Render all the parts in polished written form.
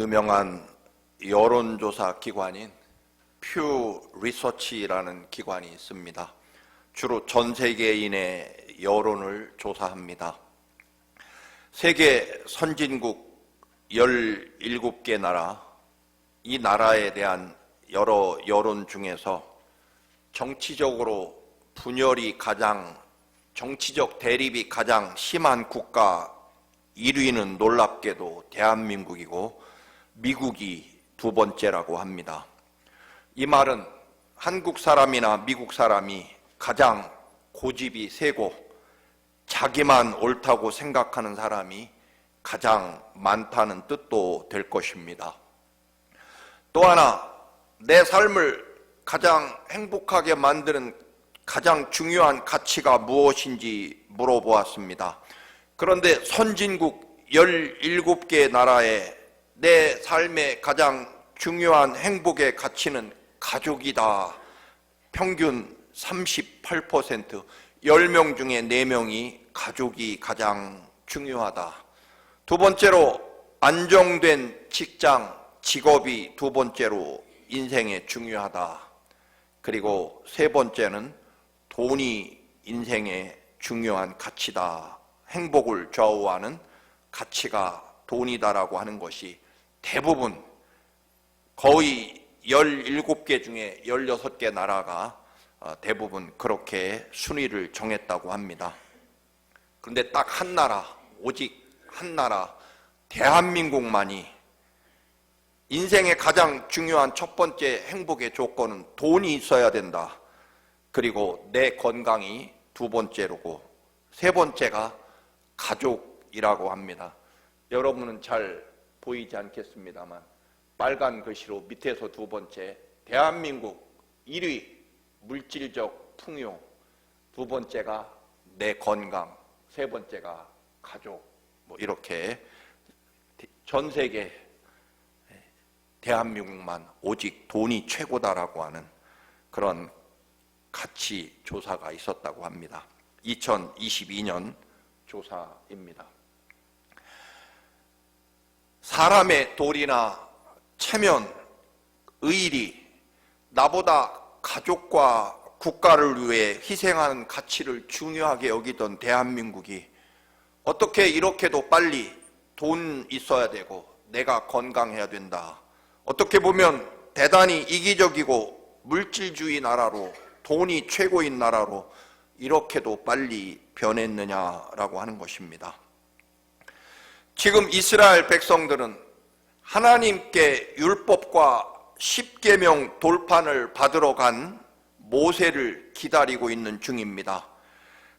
유명한 여론조사 기관인 퓨 리서치라는 기관이 있습니다. 주로 전 세계인의 여론을 조사합니다. 세계 선진국 17개 나라, 이 나라에 대한 여러 여론 중에서 정치적으로 분열이 정치적 대립이 가장 심한 국가 1위는 놀랍게도 대한민국이고 미국이 두 번째라고 합니다. 이 말은 한국 사람이나 미국 사람이 가장 고집이 세고 자기만 옳다고 생각하는 사람이 가장 많다는 뜻도 될 것입니다. 또 하나, 내 삶을 가장 행복하게 만드는 가장 중요한 가치가 무엇인지 물어보았습니다. 그런데 선진국 17개 나라에 내 삶의 가장 중요한 행복의 가치는 가족이다. 평균 38%, 10명 중에 4명이 가족이 가장 중요하다. 두 번째로 안정된 직장, 직업이 두 번째로 인생에 중요하다. 그리고 세 번째는 돈이 인생의 중요한 가치다. 행복을 좌우하는 가치가 돈이다라고 하는 것이 대부분 거의 17개 중에 16개 나라가 대부분 그렇게 순위를 정했다고 합니다. 그런데 딱 한 나라, 오직 한 나라, 대한민국만이 인생의 가장 중요한 첫 번째 행복의 조건은 돈이 있어야 된다. 그리고 내 건강이 두 번째로고 세 번째가 가족이라고 합니다. 여러분은 잘 보이지 않겠습니다만 빨간 글씨로 밑에서 두 번째, 대한민국 1위 물질적 풍요, 두 번째가 내 건강, 세 번째가 가족, 이렇게 전 세계 대한민국만 오직 돈이 최고다라고 하는 그런 가치 조사가 있었다고 합니다. 2022년 조사입니다. 사람의 도리나 체면, 의리, 나보다 가족과 국가를 위해 희생하는 가치를 중요하게 여기던 대한민국이 어떻게 이렇게도 빨리 돈 있어야 되고 내가 건강해야 된다. 어떻게 보면 대단히 이기적이고 물질주의 나라로, 돈이 최고인 나라로 이렇게도 빨리 변했느냐라고 하는 것입니다. 지금 이스라엘 백성들은 하나님께 율법과 십계명 돌판을 받으러 간 모세를 기다리고 있는 중입니다.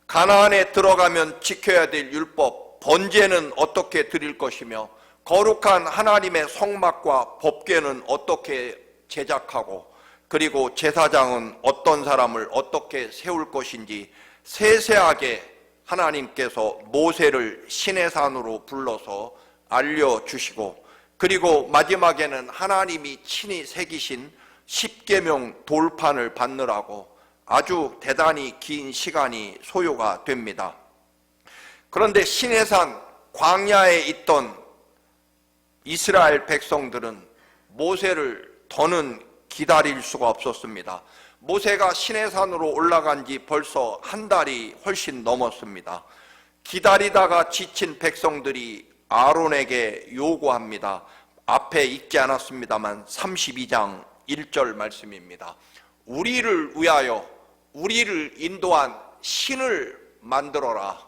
가나안에 들어가면 지켜야 될 율법, 번제는 어떻게 드릴 것이며 거룩한 하나님의 성막과 법궤는 어떻게 제작하고 그리고 제사장은 어떤 사람을 어떻게 세울 것인지 세세하게 하나님께서 모세를 시내산으로 불러서 알려주시고 그리고 마지막에는 하나님이 친히 새기신 십계명 돌판을 받느라고 아주 대단히 긴 시간이 소요가 됩니다. 그런데 시내산 광야에 있던 이스라엘 백성들은 모세를 더는 기다릴 수가 없었습니다. 모세가 시내산으로 올라간 지 벌써 한 달이 훨씬 넘었습니다. 기다리다가 지친 백성들이 아론에게 요구합니다. 앞에 읽지 않았습니다만 32장 1절 말씀입니다. 우리를 위하여 우리를 인도한 신을 만들어라.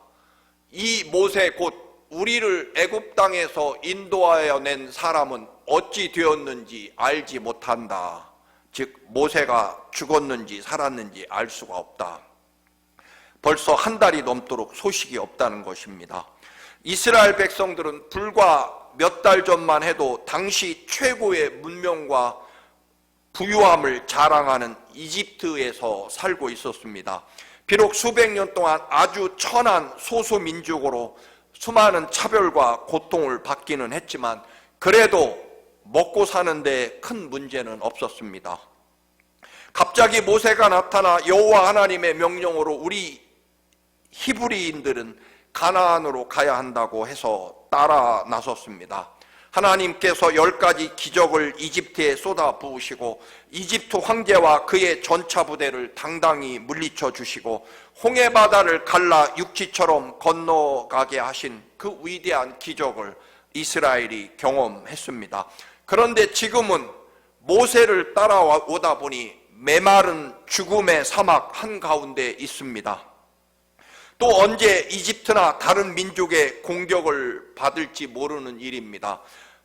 이 모세 곧 우리를 애굽 땅에서 인도하여 낸 사람은 어찌 되었는지 알지 못한다. 즉 모세가 죽었는지 살았는지 알 수가 없다. 벌써 한 달이 넘도록 소식이 없다는 것입니다. 이스라엘 백성들은 불과 몇 달 전만 해도 당시 최고의 문명과 부유함을 자랑하는 이집트에서 살고 있었습니다. 비록 수백 년 동안 아주 천한 소수민족으로 수많은 차별과 고통을 받기는 했지만 그래도 먹고 사는데 큰 문제는 없었습니다. 갑자기 모세가 나타나 여호와 하나님의 명령으로 우리 히브리인들은 가나안으로 가야 한다고 해서 따라 나섰습니다. 하나님께서 10가지 기적을 이집트에 쏟아 부으시고 이집트 황제와 그의 전차 부대를 당당히 물리쳐 주시고 홍해바다를 갈라 육지처럼 건너가게 하신 그 위대한 기적을 이스라엘이 경험했습니다. 그런데 지금은 모세를 따라오다 보니 메마른 죽음의 사막 한가운데 있습니다. 또 언제 이집트나 다른 민족의 공격을 받을지 모르는 일입니다.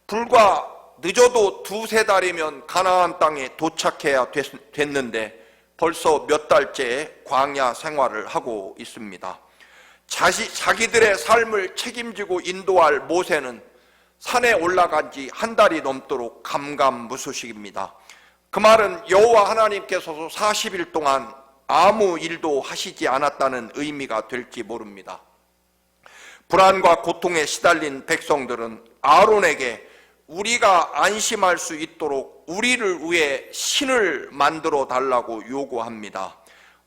불과 늦어도 2-3달이면 가나안 땅에 도착해야 됐는데 벌써 몇 달째 광야 생활을 하고 있습니다. 자기들의 삶을 책임지고 인도할 모세는 산에 올라간 지 1달이 넘도록 감감무소식입니다. 그 말은 여호와 하나님께서도 40일 동안 아무 일도 하시지 않았다는 의미가 될지 모릅니다. 불안과 고통에 시달린 백성들은 아론에게 우리가 안심할 수 있도록 우리를 위해 신을 만들어 달라고 요구합니다.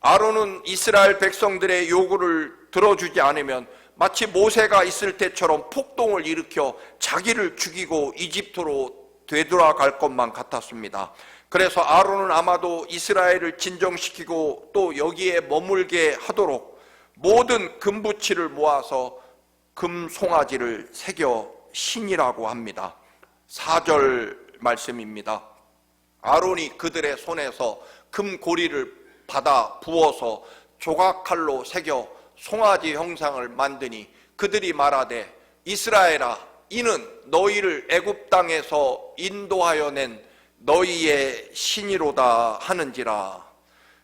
아론은 이스라엘 백성들의 요구를 들어주지 않으면 마치 모세가 있을 때처럼 폭동을 일으켜 자기를 죽이고 이집트로 되돌아갈 것만 같았습니다. 그래서 아론은 아마도 이스라엘을 진정시키고 또 여기에 머물게 하도록 모든 금부치를 모아서 금송아지를 새겨 신이라고 합니다. 4절 말씀입니다. 아론이 그들의 손에서 금고리를 받아 부어서 조각칼로 새겨 송아지 형상을 만드니 그들이 말하되 이스라엘아 이는 너희를 애굽 땅에서 인도하여 낸 너희의 신이로다 하는지라.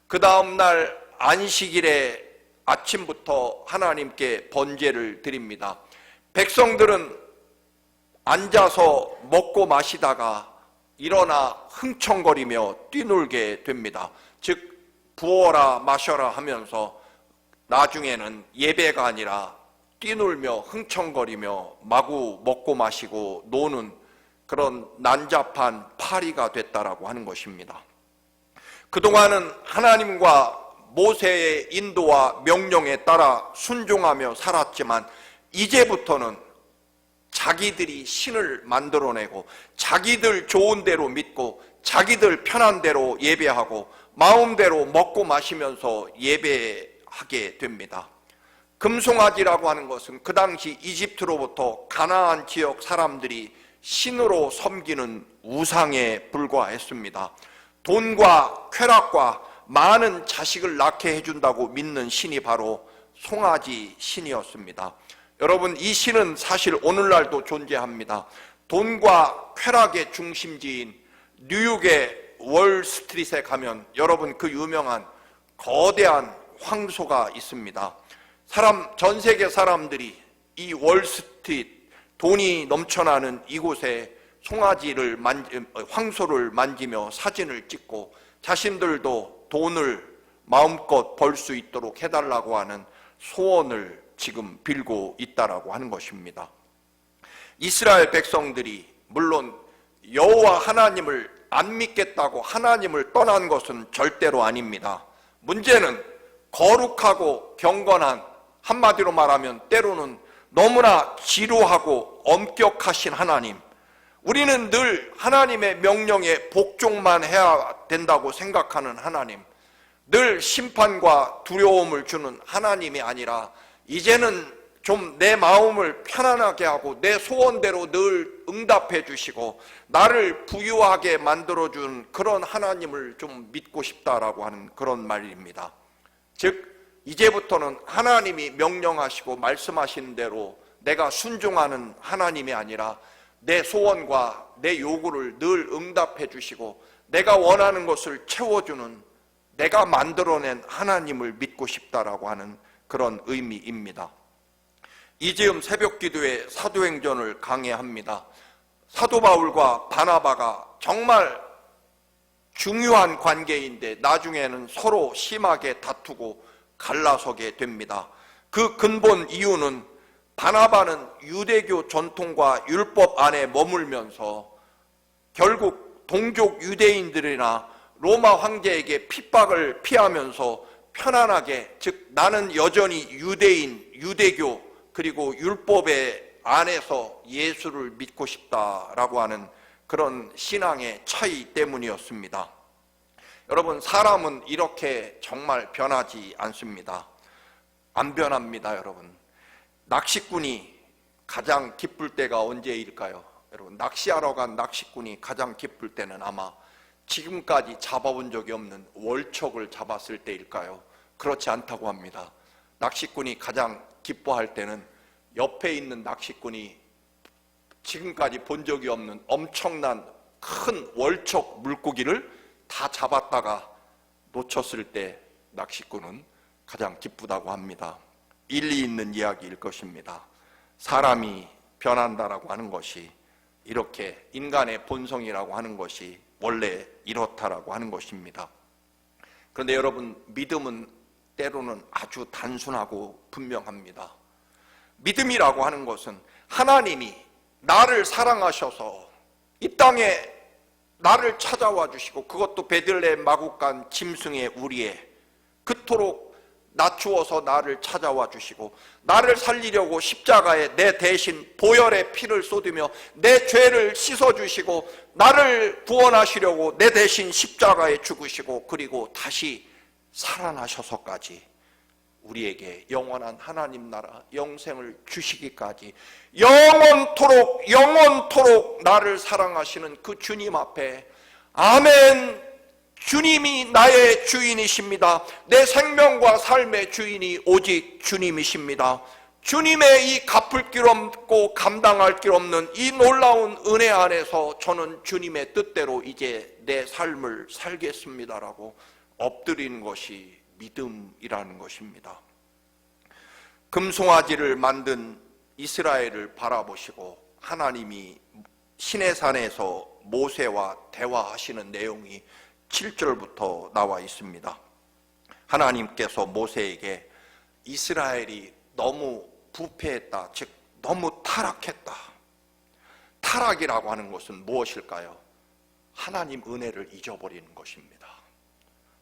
그 다음 날 안식일에 아침부터 하나님께 번제를 드립니다. 백성들은 앉아서 먹고 마시다가 일어나 흥청거리며 뛰놀게 됩니다. 즉 부어라 마셔라 하면서 나중에는 예배가 아니라 뛰놀며 흥청거리며 마구 먹고 마시고 노는 그런 난잡한 파리가 됐다라고 하는 것입니다. 그동안은 하나님과 모세의 인도와 명령에 따라 순종하며 살았지만 이제부터는 자기들이 신을 만들어내고 자기들 좋은 대로 믿고 자기들 편한 대로 예배하고 마음대로 먹고 마시면서 예배하게 됩니다. 금송아지라고 하는 것은 그 당시 이집트로부터 가나안 지역 사람들이 신으로 섬기는 우상에 불과했습니다. 돈과 쾌락과 많은 자식을 낳게 해준다고 믿는 신이 바로 송아지 신이었습니다. 여러분, 이 신은 사실 오늘날도 존재합니다. 돈과 쾌락의 중심지인 뉴욕의 월스트리트에 가면 여러분 그 유명한 거대한 황소가 있습니다. 전 세계 사람들이 이 월스트리트 돈이 넘쳐나는 이곳에 황소를 만지며 사진을 찍고 자신들도 돈을 마음껏 벌 수 있도록 해달라고 하는 소원을 지금 빌고 있다라고 하는 것입니다. 이스라엘 백성들이 물론 여호와 하나님을 안 믿겠다고 하나님을 떠난 것은 절대로 아닙니다. 문제는 거룩하고 경건한, 한마디로 말하면 때로는 너무나 지루하고 엄격하신 하나님, 우리는 늘 하나님의 명령에 복종만 해야 된다고 생각하는 하나님, 늘 심판과 두려움을 주는 하나님이 아니라 이제는 좀 내 마음을 편안하게 하고 내 소원대로 늘 응답해 주시고 나를 부유하게 만들어준 그런 하나님을 좀 믿고 싶다라고 하는 그런 말입니다. 즉 이제부터는 하나님이 명령하시고 말씀하시는 대로 내가 순종하는 하나님이 아니라 내 소원과 내 요구를 늘 응답해 주시고 내가 원하는 것을 채워주는 내가 만들어낸 하나님을 믿고 싶다라고 하는 그런 의미입니다. 이즈음 새벽기도에 사도행전을 강해합니다. 사도 바울과 바나바가 정말 중요한 관계인데 나중에는 서로 심하게 다투고 갈라서게 됩니다. 그 근본 이유는 바나바는 유대교 전통과 율법 안에 머물면서 결국 동족 유대인들이나 로마 황제에게 핍박을 피하면서 편안하게, 즉 나는 여전히 유대인, 유대교 그리고 율법에 안에서 예수를 믿고 싶다라고 하는 그런 신앙의 차이 때문이었습니다. 여러분, 사람은 이렇게 정말 변하지 않습니다. 안 변합니다. 여러분, 낚시꾼이 가장 기쁠 때가 언제일까요? 여러분, 낚시하러 간 낚시꾼이 가장 기쁠 때는 아마 지금까지 잡아본 적이 없는 월척을 잡았을 때일까요? 그렇지 않다고 합니다. 낚시꾼이 가장 기뻐할 때는 옆에 있는 낚시꾼이 지금까지 본 적이 없는 엄청난 큰 월척 물고기를 다 잡았다가 놓쳤을 때 낚시꾼은 가장 기쁘다고 합니다. 일리 있는 이야기일 것입니다. 사람이 변한다라고 하는 것이, 이렇게 인간의 본성이라고 하는 것이 원래 이렇다라고 하는 것입니다. 그런데 여러분, 믿음은 때로는 아주 단순하고 분명합니다. 믿음이라고 하는 것은 하나님이 나를 사랑하셔서 이 땅에 나를 찾아와 주시고, 그것도 베들레헴 마구간 짐승의 우리에 그토록 낮추어서 나를 찾아와 주시고, 나를 살리려고 십자가에 내 대신 보혈의 피를 쏟으며 내 죄를 씻어주시고, 나를 구원하시려고 내 대신 십자가에 죽으시고, 그리고 다시 살아나셔서까지 우리에게 영원한 하나님 나라 영생을 주시기까지 영원토록 나를 사랑하시는 그 주님 앞에, 아멘, 주님이 나의 주인이십니다. 내 생명과 삶의 주인이 오직 주님이십니다. 주님의 이 갚을 길 없고 감당할 길 없는 이 놀라운 은혜 안에서 저는 주님의 뜻대로 이제 내 삶을 살겠습니다라고 엎드리는 것이 믿음이라는 것입니다. 금송아지를 만든 이스라엘을 바라보시고 하나님이 시내산에서 모세와 대화하시는 내용이 7절부터 나와 있습니다. 하나님께서 모세에게 이스라엘이 너무 부패했다, 즉 너무 타락했다. 타락이라고 하는 것은 무엇일까요? 하나님 은혜를 잊어버리는 것입니다.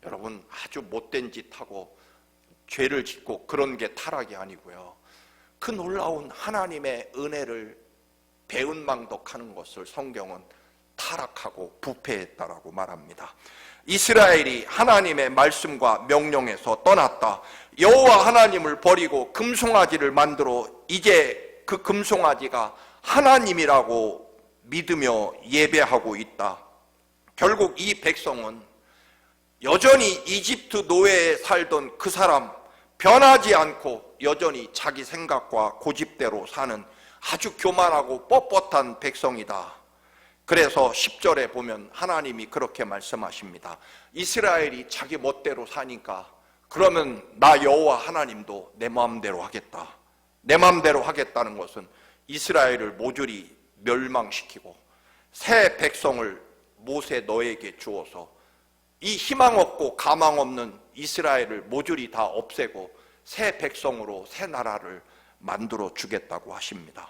여러분, 아주 못된 짓하고 죄를 짓고 그런 게 타락이 아니고요, 그 놀라운 하나님의 은혜를 배은망덕하는 것을 성경은 타락하고 부패했다라고 말합니다. 이스라엘이 하나님의 말씀과 명령에서 떠났다. 여호와 하나님을 버리고 금송아지를 만들어 이제 그 금송아지가 하나님이라고 믿으며 예배하고 있다. 결국 이 백성은 여전히 이집트 노예에 살던 그 사람, 변하지 않고 여전히 자기 생각과 고집대로 사는 아주 교만하고 뻣뻣한 백성이다. 그래서 10절에 보면 하나님이 그렇게 말씀하십니다. 이스라엘이 자기 멋대로 사니까 그러면 나 여호와 하나님도 내 마음대로 하겠다. 내 마음대로 하겠다는 것은 이스라엘을 모조리 멸망시키고 새 백성을 모세 너에게 주어서 이 희망 없고 가망 없는 이스라엘을 모조리 다 없애고 새 백성으로 새 나라를 만들어 주겠다고 하십니다.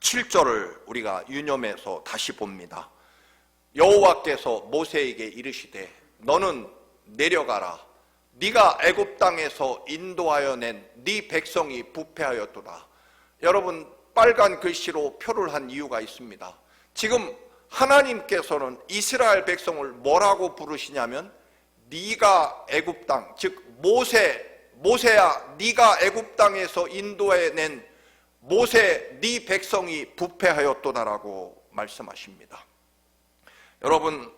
7절을 우리가 유념해서 다시 봅니다. 여호와께서 모세에게 이르시되 너는 내려가라. 네가 애굽 땅에서 인도하여 낸 네 백성이 부패하였도다. 여러분, 빨간 글씨로 표를 한 이유가 있습니다. 지금 하나님께서는 이스라엘 백성을 뭐라고 부르시냐면 네가 애굽 땅, 즉 모세야 네가 애굽 땅에서 인도해낸 모세 네 백성이 부패하였도다라고 말씀하십니다. 여러분,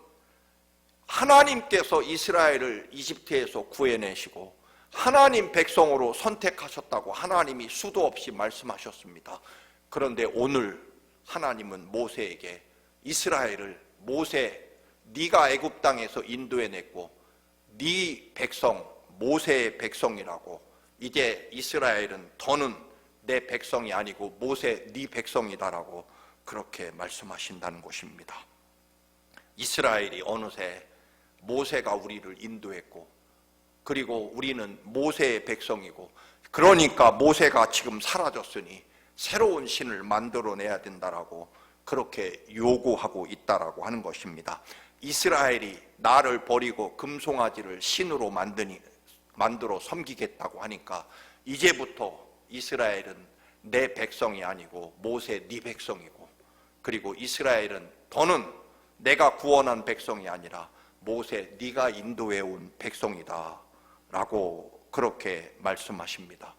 하나님께서 이스라엘을 이집트에서 구해내시고 하나님 백성으로 선택하셨다고 하나님이 수도 없이 말씀하셨습니다. 그런데 오늘 하나님은 모세에게 이스라엘을 모세 네가 애굽 땅에서 인도해냈고 네 백성 모세의 백성이라고, 이제 이스라엘은 더는 내 백성이 아니고 모세 네 백성이다라고 그렇게 말씀하신다는 것입니다. 이스라엘이 어느새 모세가 우리를 인도했고 그리고 우리는 모세의 백성이고, 그러니까 모세가 지금 사라졌으니 새로운 신을 만들어내야 된다라고 그렇게 요구하고 있다라고 하는 것입니다. 이스라엘이 나를 버리고 금송아지를 신으로 만들어 섬기겠다고 하니까 이제부터 이스라엘은 내 백성이 아니고 모세 네 백성이고, 그리고 이스라엘은 더는 내가 구원한 백성이 아니라 모세 네가 인도해 온 백성이다 라고 그렇게 말씀하십니다.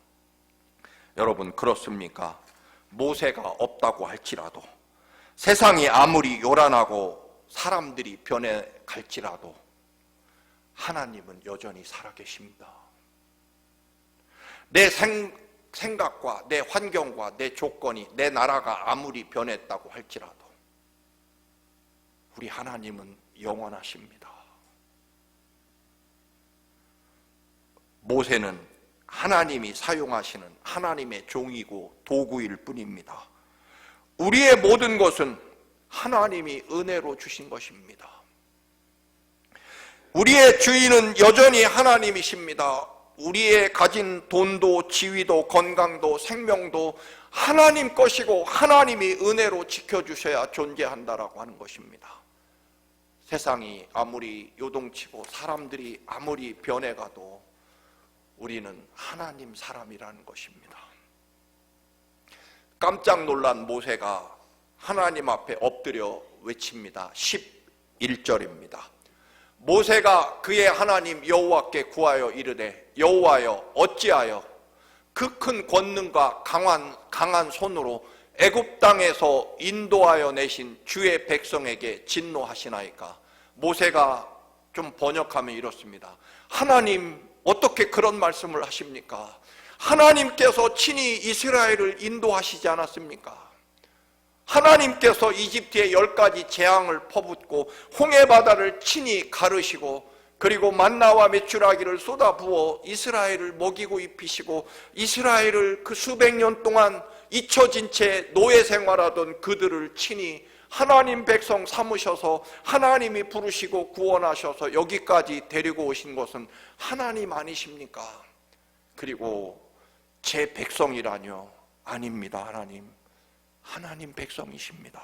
여러분, 그렇습니까? 모세가 없다고 할지라도, 세상이 아무리 요란하고 사람들이 변해갈지라도 하나님은 여전히 살아계십니다. 내 생각과 내 환경과 내 조건이, 내 나라가 아무리 변했다고 할지라도 우리 하나님은 영원하십니다. 모세는 하나님이 사용하시는 하나님의 종이고 도구일 뿐입니다. 우리의 모든 것은 하나님이 은혜로 주신 것입니다. 우리의 주인은 여전히 하나님이십니다. 우리의 가진 돈도 지위도 건강도 생명도 하나님 것이고 하나님이 은혜로 지켜주셔야 존재한다라고 하는 것입니다. 세상이 아무리 요동치고 사람들이 아무리 변해가도 우리는 하나님 사람이라는 것입니다. 깜짝 놀란 모세가 하나님 앞에 엎드려 외칩니다. 11절입니다. 모세가 그의 하나님 여호와께 구하여 이르되 여호와여 어찌하여 그 큰 권능과 강한 손으로 애굽 땅에서 인도하여 내신 주의 백성에게 진노하시나이까. 모세가 좀 번역하면 이렇습니다. 하나님, 어떻게 그런 말씀을 하십니까? 하나님께서 친히 이스라엘을 인도하시지 않았습니까? 하나님께서 이집트에 10가지 재앙을 퍼붓고 홍해바다를 친히 가르시고, 그리고 만나와 메추라기를 쏟아부어 이스라엘을 먹이고 입히시고, 이스라엘을 그 수백 년 동안 잊혀진 채 노예 생활하던 그들을 친히 하나님 백성 삼으셔서 하나님이 부르시고 구원하셔서 여기까지 데리고 오신 것은 하나님 아니십니까? 그리고 제 백성이라뇨? 아닙니다. 하나님 백성이십니다.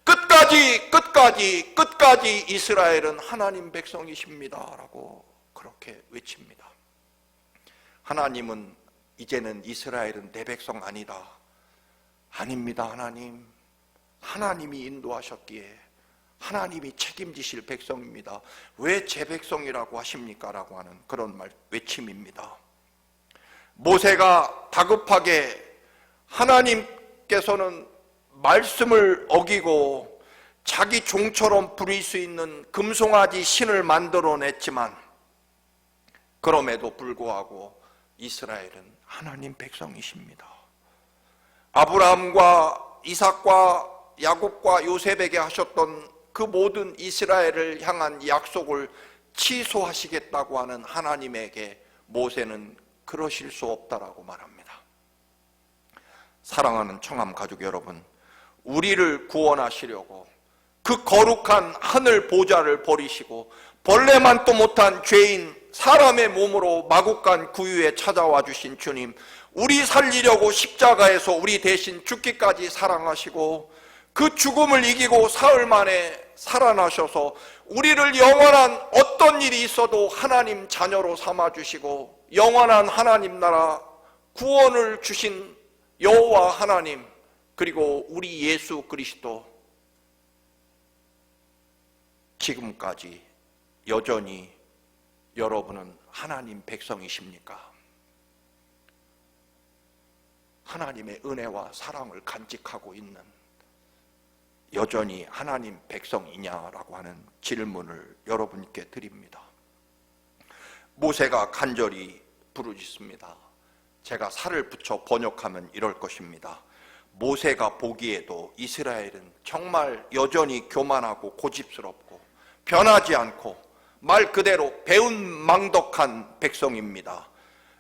끝까지 이스라엘은 하나님 백성이십니다 라고 그렇게 외칩니다. 하나님은 이제는 이스라엘은 내 백성 아니다. 아닙니다. 하나님이 인도하셨기에 하나님이 책임지실 백성입니다. 왜 제 백성이라고 하십니까? 라고 하는 그런 외침입니다. 모세가 다급하게 하나님께서는 말씀을 어기고 자기 종처럼 부릴 수 있는 금송아지 신을 만들어냈지만, 그럼에도 불구하고 이스라엘은 하나님 백성이십니다. 아브라함과 이삭과 야곱과 요셉에게 하셨던 그 모든 이스라엘을 향한 약속을 취소하시겠다고 하는 하나님에게 모세는 그러실 수 없다라고 말합니다. 사랑하는 청암 가족 여러분, 우리를 구원하시려고 그 거룩한 하늘 보좌를 버리시고 벌레만도 못한 죄인 사람의 몸으로 마구간 구유에 찾아와 주신 주님, 우리 살리려고 십자가에서 우리 대신 죽기까지 사랑하시고 그 죽음을 이기고 사흘 만에 살아나셔서 우리를 영원한 어떤 일이 있어도 하나님 자녀로 삼아주시고 영원한 하나님 나라 구원을 주신 여호와 하나님, 그리고 우리 예수 그리스도, 지금까지 여전히 여러분은 하나님 백성이십니까? 하나님의 은혜와 사랑을 간직하고 있는 여전히 하나님 백성이냐라고 하는 질문을 여러분께 드립니다. 모세가 간절히 부르짖습니다. 제가 살을 붙여 번역하면 이럴 것입니다. 모세가 보기에도 이스라엘은 정말 여전히 교만하고 고집스럽고 변하지 않고 말 그대로 배은망덕한 백성입니다.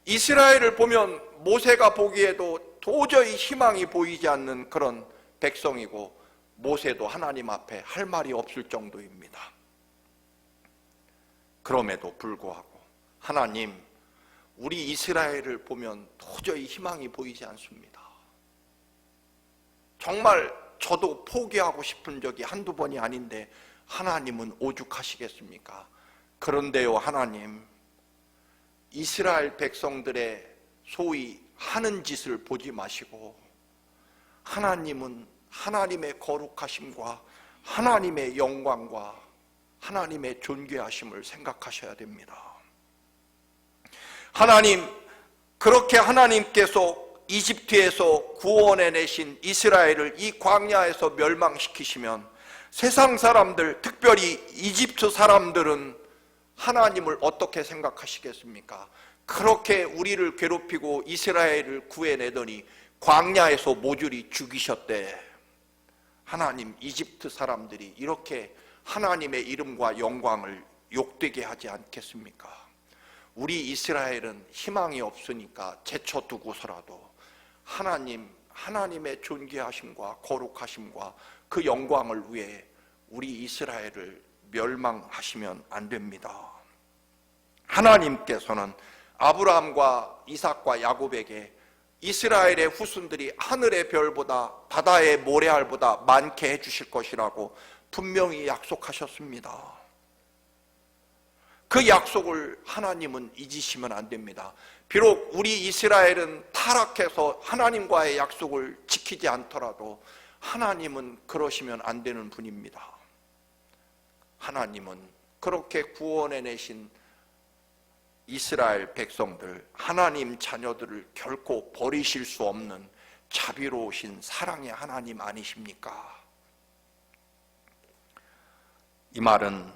이스라엘을 보면 모세가 보기에도 도저히 희망이 보이지 않는 그런 백성이고, 모세도 하나님 앞에 할 말이 없을 정도입니다. 그럼에도 불구하고 하나님, 우리 이스라엘을 보면 도저히 희망이 보이지 않습니다. 정말 저도 포기하고 싶은 적이 한두 번이 아닌데 하나님은 오죽하시겠습니까? 그런데요, 하나님, 이스라엘 백성들의 소위 하는 짓을 보지 마시고 하나님은 하나님의 거룩하심과 하나님의 영광과 하나님의 존귀하심을 생각하셔야 됩니다. 하나님, 그렇게 하나님께서 이집트에서 구원해내신 이스라엘을 이 광야에서 멸망시키시면 세상 사람들, 특별히 이집트 사람들은 하나님을 어떻게 생각하시겠습니까? 그렇게 우리를 괴롭히고 이스라엘을 구해내더니 광야에서 모조리 죽이셨대. 하나님, 이집트 사람들이 이렇게 하나님의 이름과 영광을 욕되게 하지 않겠습니까? 우리 이스라엘은 희망이 없으니까 제쳐두고서라도 하나님의 존귀하심과 거룩하심과 그 영광을 위해 우리 이스라엘을 멸망하시면 안 됩니다. 하나님께서는 아브라함과 이삭과 야곱에게 이스라엘의 후손들이 하늘의 별보다 바다의 모래알보다 많게 해주실 것이라고 분명히 약속하셨습니다. 그 약속을 하나님은 잊으시면 안 됩니다. 비록 우리 이스라엘은 타락해서 하나님과의 약속을 지키지 않더라도 하나님은 그러시면 안 되는 분입니다. 하나님은 그렇게 구원해내신 이스라엘 백성들, 하나님 자녀들을 결코 버리실 수 없는 자비로우신 사랑의 하나님 아니십니까? 이 말은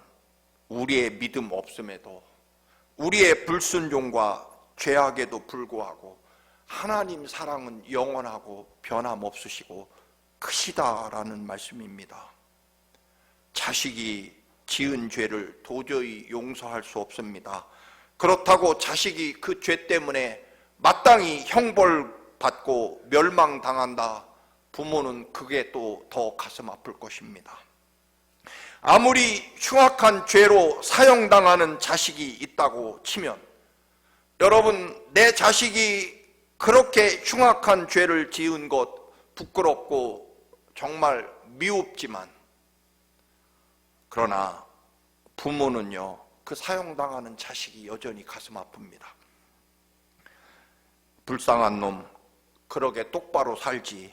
우리의 믿음 없음에도, 우리의 불순종과 죄악에도 불구하고 하나님 사랑은 영원하고 변함없으시고 크시다라는 말씀입니다. 자식이 지은 죄를 도저히 용서할 수 없습니다. 그렇다고 자식이 그 죄 때문에 마땅히 형벌받고 멸망당한다, 부모는 그게 또 더 가슴 아플 것입니다. 아무리 흉악한 죄로 사형당하는 자식이 있다고 치면, 여러분, 내 자식이 그렇게 흉악한 죄를 지은 것 부끄럽고 정말 미웁지만, 그러나 부모는요, 그 사형당하는 자식이 여전히 가슴 아픕니다. 불쌍한 놈, 그러게 똑바로 살지.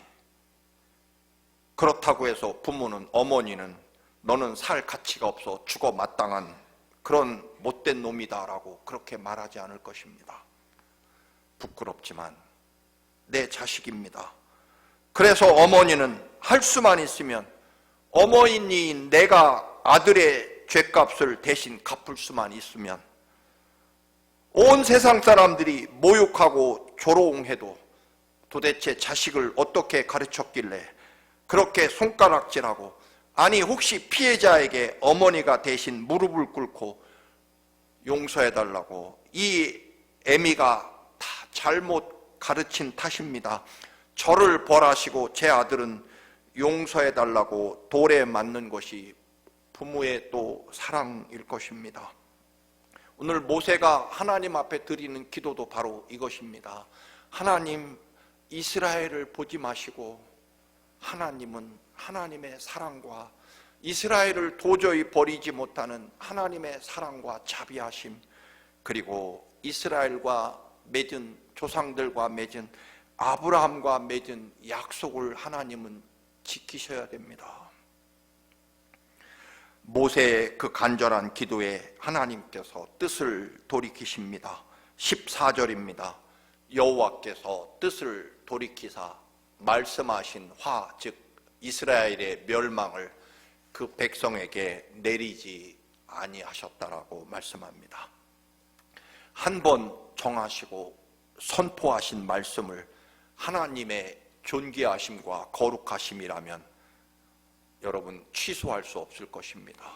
그렇다고 해서 부모는, 어머니는 너는 살 가치가 없어 죽어 마땅한 그런 못된 놈이다라고 그렇게 말하지 않을 것입니다. 부끄럽지만 내 자식입니다. 그래서 어머니는 할 수만 있으면 어머니인 내가 아들의 죄값을 대신 갚을 수만 있으면 온 세상 사람들이 모욕하고 조롱해도 도대체 자식을 어떻게 가르쳤길래 그렇게 손가락질하고, 아니 혹시 피해자에게 어머니가 대신 무릎을 꿇고 용서해달라고, 이 애미가 다 잘못 가르친 탓입니다, 저를 벌하시고 제 아들은 용서해달라고 돌에 맞는 것이 부모의 또 사랑일 것입니다. 오늘 모세가 하나님 앞에 드리는 기도도 바로 이것입니다. 하나님, 이스라엘을 보지 마시고 하나님은 하나님의 사랑과 이스라엘을 도저히 버리지 못하는 하나님의 사랑과 자비하심, 그리고 이스라엘과 맺은, 조상들과 맺은, 아브라함과 맺은 약속을 하나님은 지키셔야 됩니다. 모세의 그 간절한 기도에 하나님께서 뜻을 돌이키십니다. 14절입니다. 여호와께서 뜻을 돌이키사 말씀하신 화, 즉 이스라엘의 멸망을 그 백성에게 내리지 아니하셨다라고 말씀합니다. 한 번 정하시고 선포하신 말씀을 하나님의 존귀하심과 거룩하심이라면 여러분 취소할 수 없을 것입니다.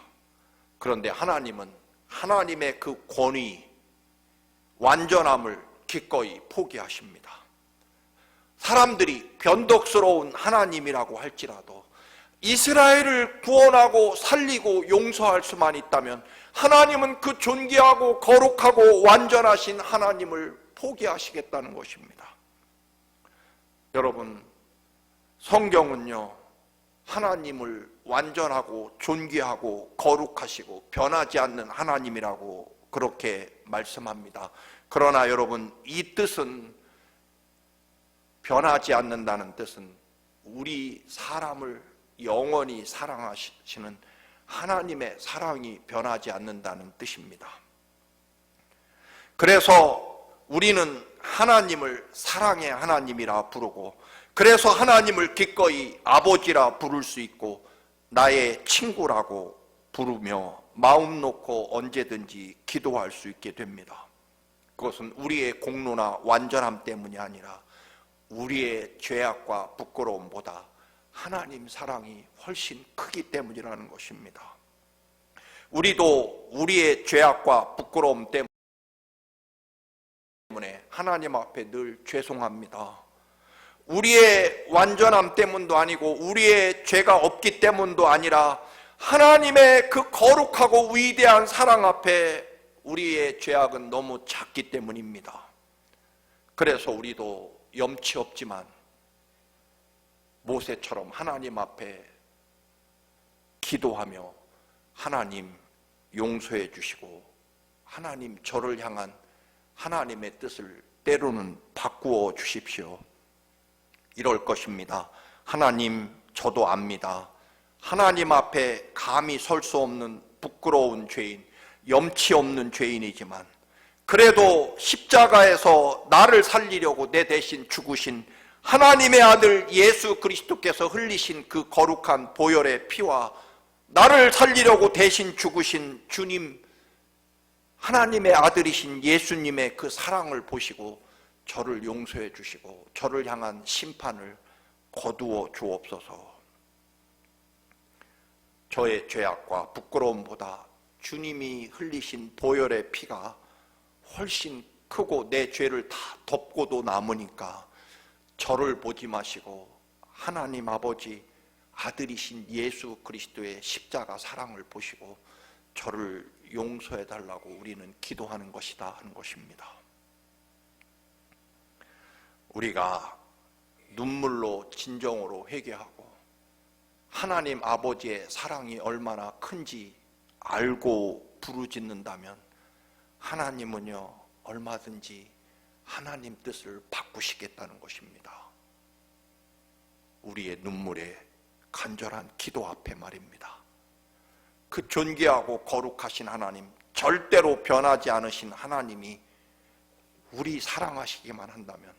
그런데 하나님은 하나님의 그 권위, 완전함을 기꺼이 포기하십니다. 사람들이 변덕스러운 하나님이라고 할지라도 이스라엘을 구원하고 살리고 용서할 수만 있다면 하나님은 그 존귀하고 거룩하고 완전하신 하나님을 포기하시겠다는 것입니다. 여러분, 성경은요, 하나님을 완전하고 존귀하고 거룩하시고 변하지 않는 하나님이라고 그렇게 말씀합니다. 그러나 여러분, 이 뜻은, 변하지 않는다는 뜻은 우리 사람을 영원히 사랑하시는 하나님의 사랑이 변하지 않는다는 뜻입니다. 그래서 우리는 하나님을 사랑의 하나님이라 부르고, 그래서 하나님을 기꺼이 아버지라 부를 수 있고 나의 친구라고 부르며 마음 놓고 언제든지 기도할 수 있게 됩니다. 그것은 우리의 공로나 완전함 때문이 아니라 우리의 죄악과 부끄러움보다 하나님 사랑이 훨씬 크기 때문이라는 것입니다. 우리도 우리의 죄악과 부끄러움 때문에 하나님 앞에 늘 죄송합니다. 우리의 완전함 때문도 아니고 우리의 죄가 없기 때문도 아니라 하나님의 그 거룩하고 위대한 사랑 앞에 우리의 죄악은 너무 작기 때문입니다. 그래서 우리도 염치 없지만 모세처럼 하나님 앞에 기도하며 하나님 용서해 주시고 하나님 저를 향한 하나님의 뜻을 때로는 바꾸어 주십시오. 이럴 것입니다. 하나님, 저도 압니다. 하나님 앞에 감히 설 수 없는 부끄러운 죄인, 염치 없는 죄인이지만 그래도 십자가에서 나를 살리려고 내 대신 죽으신 하나님의 아들 예수 그리스도께서 흘리신 그 거룩한 보혈의 피와 나를 살리려고 대신 죽으신 주님, 하나님의 아들이신 예수님의 그 사랑을 보시고 저를 용서해 주시고 저를 향한 심판을 거두어 주옵소서. 저의 죄악과 부끄러움보다 주님이 흘리신 보혈의 피가 훨씬 크고 내 죄를 다 덮고도 남으니까 저를 보지 마시고 하나님 아버지 아들이신 예수 그리스도의 십자가 사랑을 보시고 저를 용서해 달라고 우리는 기도하는 것이다 하는 것입니다. 우리가 눈물로 진정으로 회개하고 하나님 아버지의 사랑이 얼마나 큰지 알고 부르짖는다면 하나님은요 얼마든지 하나님 뜻을 바꾸시겠다는 것입니다. 우리의 눈물에 간절한 기도 앞에 말입니다. 그 존귀하고 거룩하신 하나님, 절대로 변하지 않으신 하나님이 우리 사랑하시기만 한다면,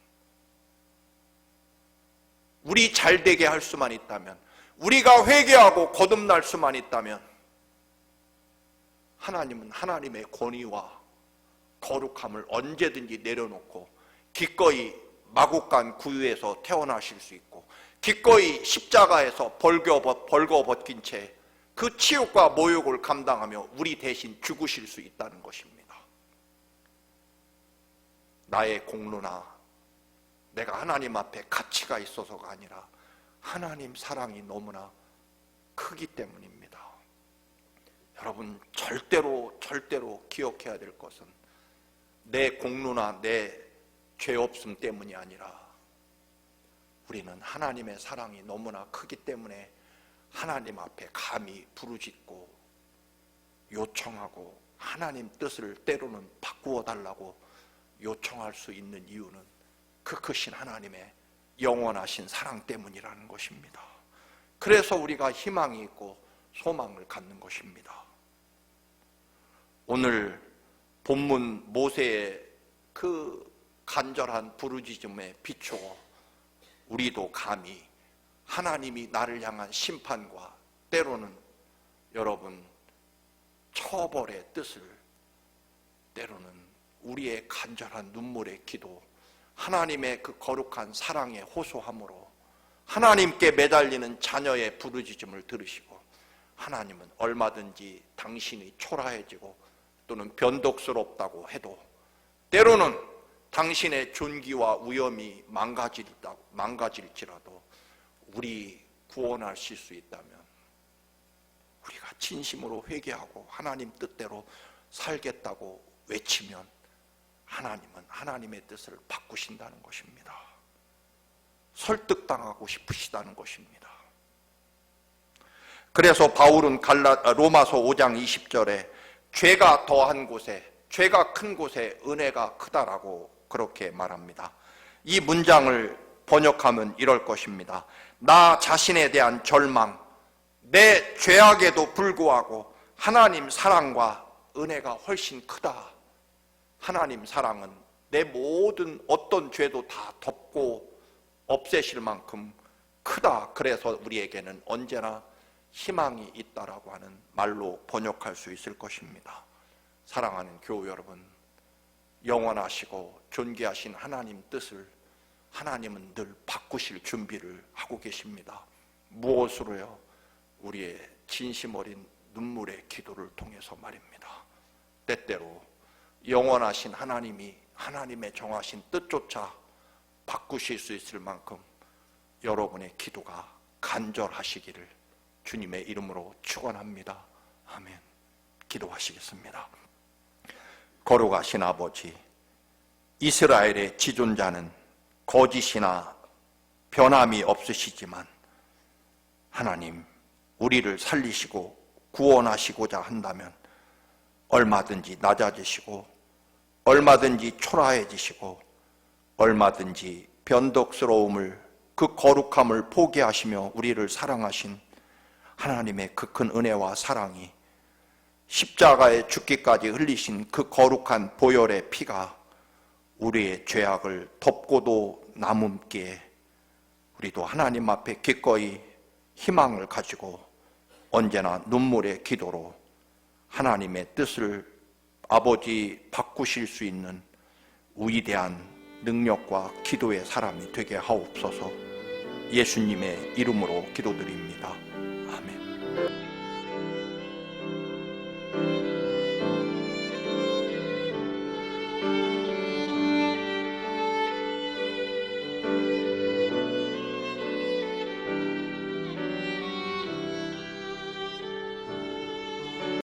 우리 잘되게 할 수만 있다면, 우리가 회개하고 거듭날 수만 있다면 하나님은 하나님의 권위와 거룩함을 언제든지 내려놓고 기꺼이 마국간 구유에서 태어나실 수 있고 기꺼이 십자가에서 벌거벗긴 채 그 치욕과 모욕을 감당하며 우리 대신 죽으실 수 있다는 것입니다. 나의 공로나 내가 하나님 앞에 가치가 있어서가 아니라 하나님 사랑이 너무나 크기 때문입니다. 여러분 절대로 기억해야 될 것은 내 공로나 내 죄 없음 때문이 아니라 우리는 하나님의 사랑이 너무나 크기 때문에 하나님 앞에 감히 부르짖고 요청하고 하나님 뜻을 때로는 바꾸어 달라고 요청할 수 있는 이유는 그 크신 하나님의 영원하신 사랑 때문이라는 것입니다. 그래서 우리가 희망이 있고 소망을 갖는 것입니다. 오늘 본문 모세의 그 간절한 부르짖음에 비추어 우리도 감히 하나님이 나를 향한 심판과 때로는 여러분 처벌의 뜻을, 때로는 우리의 간절한 눈물의 기도, 하나님의 그 거룩한 사랑의 호소함으로 하나님께 매달리는 자녀의 부르짖음을 들으시고 하나님은 얼마든지 당신이 초라해지고 또는 변덕스럽다고 해도 때로는 당신의 존귀와 위엄이 망가질지라도 우리 구원하실 수 있다면 우리가 진심으로 회개하고 하나님 뜻대로 살겠다고 외치면 하나님은 하나님의 뜻을 바꾸신다는 것입니다. 설득당하고 싶으시다는 것입니다. 그래서 바울은 로마서 5장 20절에 죄가 더한 곳에, 죄가 큰 곳에 은혜가 크다라고 그렇게 말합니다. 이 문장을 번역하면 이럴 것입니다. 나 자신에 대한 절망, 내 죄악에도 불구하고 하나님 사랑과 은혜가 훨씬 크다. 하나님 사랑은 내 모든 어떤 죄도 다 덮고 없애실 만큼 크다. 그래서 우리에게는 언제나 희망이 있다라고 하는 말로 번역할 수 있을 것입니다. 사랑하는 교우 여러분, 영원하시고 존귀하신 하나님 뜻을 하나님은 늘 바꾸실 준비를 하고 계십니다. 무엇으로요? 우리의 진심 어린 눈물의 기도를 통해서 말입니다. 때때로 영원하신 하나님이 하나님의 정하신 뜻조차 바꾸실 수 있을 만큼 여러분의 기도가 간절하시기를 주님의 이름으로 축원합니다. 아멘. 기도하시겠습니다. 거룩하신 아버지, 이스라엘의 지존자는 거짓이나 변함이 없으시지만 하나님, 우리를 살리시고 구원하시고자 한다면 얼마든지 낮아지시고 얼마든지 초라해지시고 얼마든지 변덕스러움을, 그 거룩함을 포기하시며 우리를 사랑하신 하나님의 그 큰 은혜와 사랑이, 십자가에 죽기까지 흘리신 그 거룩한 보혈의 피가 우리의 죄악을 덮고도 남음기에 우리도 하나님 앞에 기꺼이 희망을 가지고 언제나 눈물의 기도로 하나님의 뜻을 아버지 바꾸실 수 있는 위대한 능력과 기도의 사람이 되게 하옵소서. 예수님의 이름으로 기도드립니다. 아멘.